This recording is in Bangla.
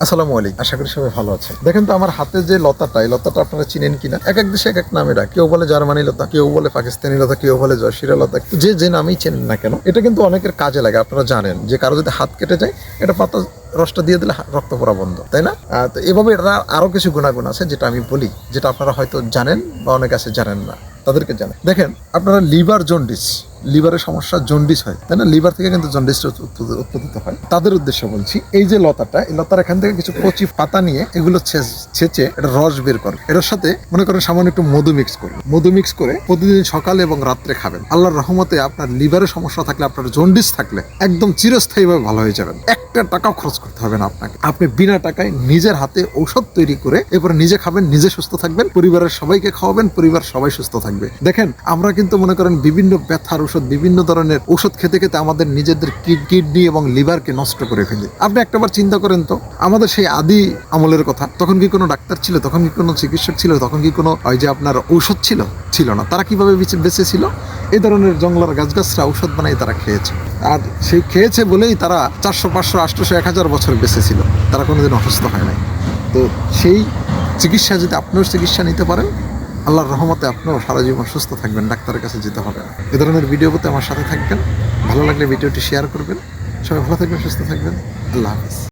আসসালামু আলাইকুম, আশা করি সবাই ভালো আছেন। দেখেন তো আমার হাতে যে লতাটা, এই লতাটা আপনারা চিনেন কিনা। এক এক দেশে এক এক নামে ডাকে। কেউ বলে জার্মানি লতা, কেউ বলে পাকিস্তানি লতা, কেউ বলে জয়শিরা লতা। যে যে নামেই চেনেন না কেন, এটা কিন্তু অনেকের কাজে লাগে। আপনারা জানেন যে কারো যদি হাত কেটে যায়, এটা পাতা রসটা দিয়ে দিলে রক্ত পড়া বন্ধ, তাই না? তো এভাবে এটা আরো কিছু গুণাগুণ আছে যেটা আমি বলি, যেটা আপনারা হয়তো জানেন বা অনেক আছে জানেন না, তাদেরকে জানেন। দেখেন, আপনারা লিভার জন্ডিস, লিভারের সমস্যা জন্ডিস হয়, তাই না? লিভার থেকে কিন্তু জন্ডিসটা উৎপাদিত হয়। তাদের উদ্দেশ্যে বলছি, এই যে লতাটা, এই লতার এখান থেকে কিছু কচি পাতা নিয়ে এগুলো ছেঁচে এটা রস বের করে, এটার সাথে মনে করেন সামান্য একটু মধু মিক্স করুন। মধু মিক্স করে প্রতিদিন সকালে এবং রাত্রে খাবেন। আল্লাহর রহমতে আপনার লিভারের সমস্যা থাকলে, আপনার জন্ডিস থাকলে একদম চিরস্থায়ীভাবে ভালো হয়ে যাবেন। একটা টাকাও খরচ করতে হবে না আপনাকে। আপনি বিনা টাকায় নিজের হাতে ঔষধ তৈরি করে এরপরে নিজে খাবেন, নিজে সুস্থ থাকবেন, পরিবারের সবাইকে খাওয়াবেন, পরিবার সবাই সুস্থ থাকবে। দেখেন, আমরা কিন্তু মনে করেন বিভিন্ন ব্যথার ঔষধ, বিভিন্ন ধরনের ঔষধ খেতে খেতে আমাদের নিজেদের কিডনি এবং লিভারকে নষ্ট করে ফেলি। আপনি একটাবার চিন্তা করেন তো, আমাদের সেই আদি আমলের কথা, তখন কি কোনো ডাক্তার ছিল? তখন কি কোনো চিকিৎসক ছিল? তখন কি কোনো ওই যে আপনার ঔষধ ছিল? ছিল না। তারা কিভাবে বেঁচে ছিল? এই ধরনের জঙ্গলার গাছগাছরা ঔষধ বানাই তারা খেয়েছে। আর সেই খেয়েছে বলেই তারা 400, 500, 800, 1000 বছর বেঁচে ছিল। তারা কোনোদিন অসুস্থ হয় নাই। তো সেই চিকিৎসা যদি আপনিও চিকিৎসা নিতে পারেন, আল্লাহর রহমতে আপনিও সারা জীবন সুস্থ থাকবেন, ডাক্তারের কাছে যেতে হবে না। এ ধরনের ভিডিও পেতে আমার সাথে থাকবেন। ভালো লাগলে ভিডিওটি শেয়ার করবেন। সবাই ভালো থাকবেন, সুস্থ থাকবেন। আল্লাহ হাফিজ।